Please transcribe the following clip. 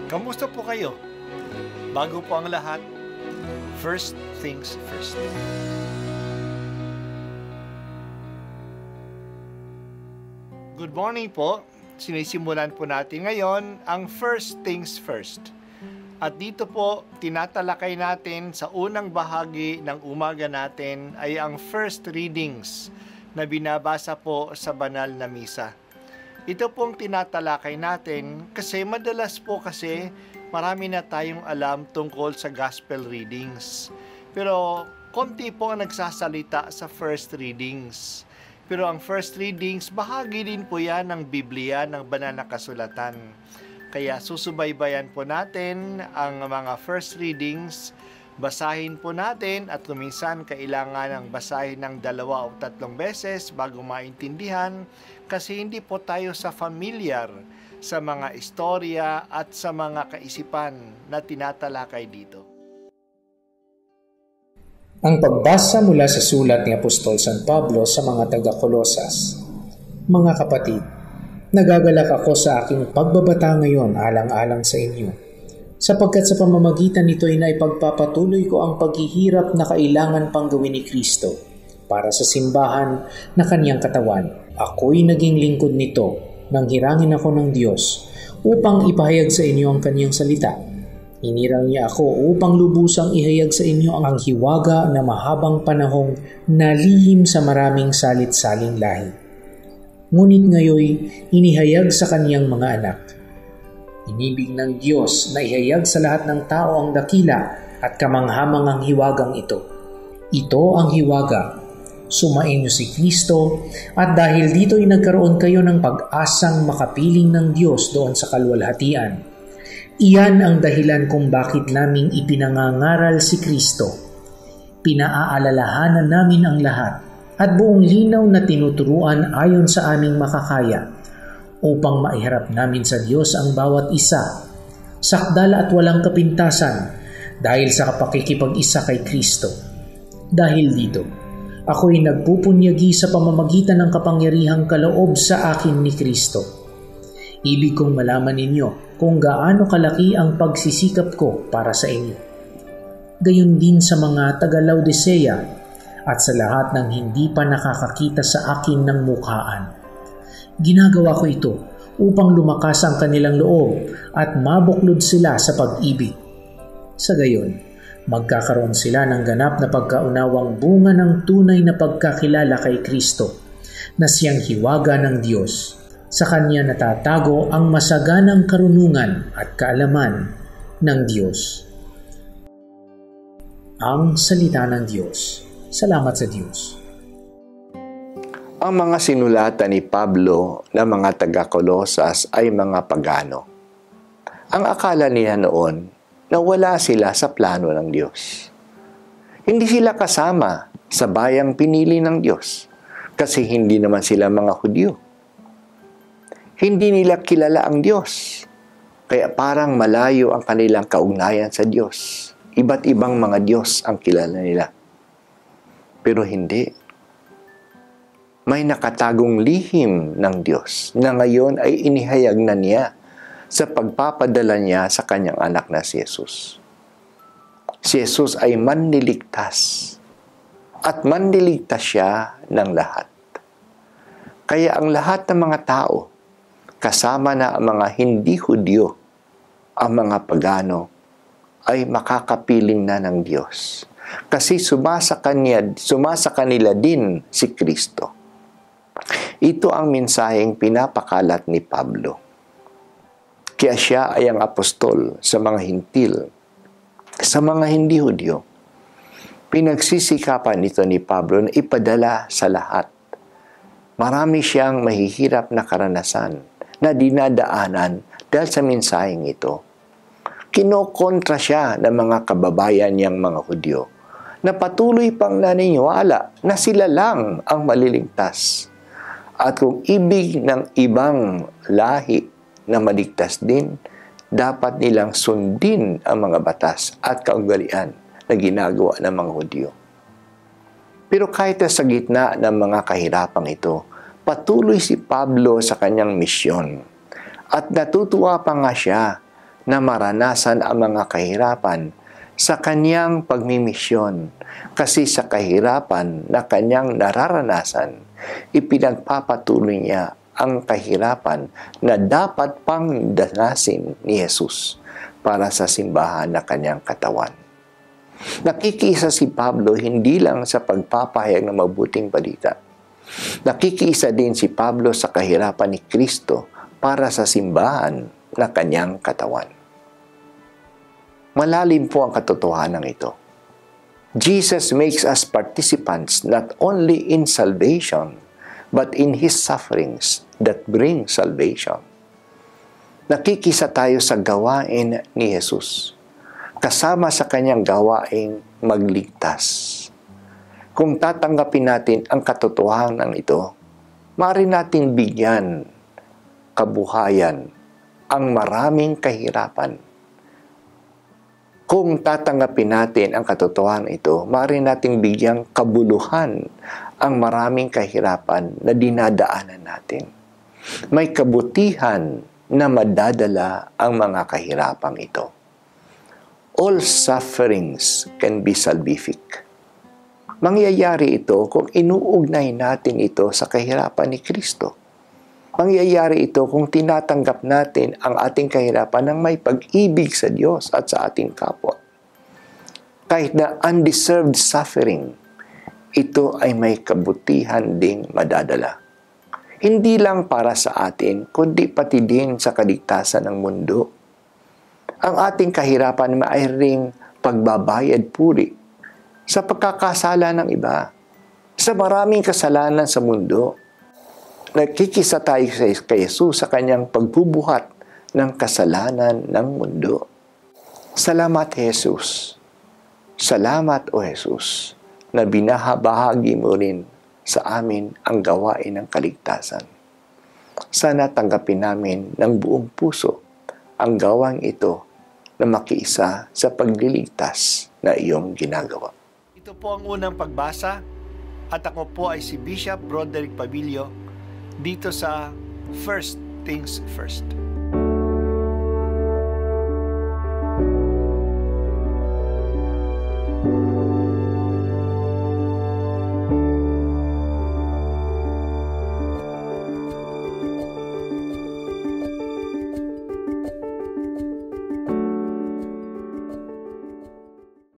Kamusta po kayo? Bago po ang lahat, first things first. Good morning po. Sinisimulan po natin ngayon ang first things first. At dito po, tinatalakay natin sa unang bahagi ng umaga natin ay ang first readings na binabasa po sa banal na misa. Ito pong tinatalakay natin kasi madalas po kasi marami na tayong alam tungkol sa gospel readings. Pero konti po ang nagsasalita sa first readings. Pero ang first readings, bahagi din po yan ng Biblia, ng banal na kasulatan. Kaya susubaybayan po natin ang mga first readings. Basahin po natin at minsan kailangan ng basahin ng 2 o 3 beses bago maintindihan kasi hindi po tayo familiar sa mga istorya at sa mga kaisipan na tinatalakay dito. Ang pagbasa mula sa sulat ni Apostol San Pablo sa mga taga-Kolosas. Mga kapatid, nagagalak ako sa aking pagbabata ngayon alang-alang sa inyo. Sapagkat sa pamamagitan nito ay naipagpapatuloy ko ang paghihirap na kailangan pang gawin ni Kristo para sa simbahan na kaniyang katawan. Ako'y naging lingkod nito nang hirangin ako ng Diyos upang ipahayag sa inyo ang kaniyang salita. Hinirang niya ako upang lubusang ihayag sa inyo ang hiwaga na mahabang panahong nalihim sa maraming salit-saling lahi. Ngunit ngayoy inihayag sa kaniyang mga anak. Inibig ng Diyos na ihayag sa lahat ng tao ang dakila at kamanghamangang hiwagang ito. Ito ang hiwaga. Sumainyo si Kristo at dahil dito ay nagkaroon kayo ng pag-asang makapiling ng Diyos doon sa kalwalhatian. Iyan ang dahilan kung bakit naming ipinangangaral si Kristo. Pinaaalalahanan namin ang lahat at buong linaw na tinuturuan ayon sa aming makakaya upang maiharap namin sa Diyos ang bawat isa, sakdal at walang kapintasan dahil sa pakikipag-isa kay Kristo. Dahil dito, ako'y nagpupunyagi sa pamamagitan ng kapangyarihang kaloob sa akin ni Kristo. Ibig kong malaman ninyo kung gaano kalaki ang pagsisikap ko para sa inyo. Gayon din sa mga taga-Laodicea at sa lahat ng hindi pa nakakakita sa akin ng mukhaan. Ginagawa ko ito upang lumakas ang kanilang loob at mabuklod sila sa pag-ibig. Sa gayon, magkakaroon sila ng ganap na pagkaunawang bunga ng tunay na pagkakilala kay Kristo, na siyang hiwaga ng Diyos. Sa Kanya natatago ang masaganang karunungan at kaalaman ng Diyos. Ang salita ng Diyos. Salamat sa Diyos. Ang mga sinulatan ni Pablo na mga taga-Kolosas ay mga pagano. Ang akala nila noon na wala sila sa plano ng Diyos. Hindi sila kasama sa bayang pinili ng Diyos kasi hindi naman sila mga Hudyo. Hindi nila kilala ang Diyos, kaya parang malayo ang kanilang kaugnayan sa Diyos. Iba't ibang mga Diyos ang kilala nila. Pero hindi. May nakatagong lihim ng Diyos na ngayon ay inihayag na niya sa pagpapadala niya sa kanyang anak na si Jesus. Si Jesus ay manliligtas at manliligtas siya ng lahat. Kaya ang lahat ng mga tao, kasama na ang mga hindi Hudyo, ang mga pagano, ay makakapiling na ng Diyos. Kasi sumasa kanila din si Kristo. Ito ang mensaheng pinapakalat ni Pablo. Kaya siya ay ang apostol sa mga hintil, sa mga hindi Hudyo. Pinagsisikapan ito ni Pablo na ipadala sa lahat. Marami siyang mahihirap na karanasan na dinadaanan dahil sa mensaheng ito. Kinokontra siya ng mga kababayan niyang mga Hudyo na patuloy pang naniniwala na sila lang ang maliligtas. At kung ibig ng ibang lahi na maligtas din, dapat nilang sundin ang mga batas at kaugalian na ginagawa ng mga Hudyo. Pero kahit sa gitna ng mga kahirapang ito, patuloy si Pablo sa kanyang misyon. At natutuwa pa nga siya na maranasan ang mga kahirapan sa kanyang pagmimisyon, kasi sa kahirapan na kanyang nararanasan, ipinagpapatuloy niya ang kahirapan na dapat pang danasin ni Jesus para sa simbahan na kanyang katawan. Nakikiisa si Pablo hindi lang sa pagpapahayag ng mabuting balita. Nakikiisa din si Pablo sa kahirapan ni Kristo para sa simbahan na kanyang katawan. Malalim po ang katotohanan ito. Jesus makes us participants not only in salvation, but in His sufferings that bring salvation. Nakikisa tayo sa gawain ni Jesus, kasama sa kanyang gawaing magligtas. Kung tatanggapin natin ang katotohanan ito, maaari natin bigyan kabuhayan ang maraming kahirapan. Kung tatanggapin natin ang katotohanan ito, maaari nating bigyang kabuluhan ang maraming kahirapan na dinadaanan natin. May kabutihan na madadala ang mga kahirapang ito. All sufferings can be salvific. Mangyayari ito kung inuugnay natin ito sa kahirapan ni Kristo. Mangyayari ito kung tinatanggap natin ang ating kahirapan ng may pag-ibig sa Diyos at sa ating kapwa. Kahit na undeserved suffering, ito ay may kabutihan ding madadala. Hindi lang para sa atin, kundi pati din sa kaligtasan ng mundo. Ang ating kahirapan maaaring pagbabayad puri sa pagkakasala ng iba, sa maraming kasalanan sa mundo. Nagkikisa tayo kay Jesus sa kanyang pagbubuhat ng kasalanan ng mundo. Salamat, Jesus. Salamat, O Jesus, na binahabahagi mo rin sa amin ang gawain ng kaligtasan. Sana tanggapin namin ng buong puso ang gawang ito na makiisa sa pagliligtas na iyong ginagawa. Ito po ang unang pagbasa at ako po ay si Bishop Broderick Pabilio dito sa First Things First.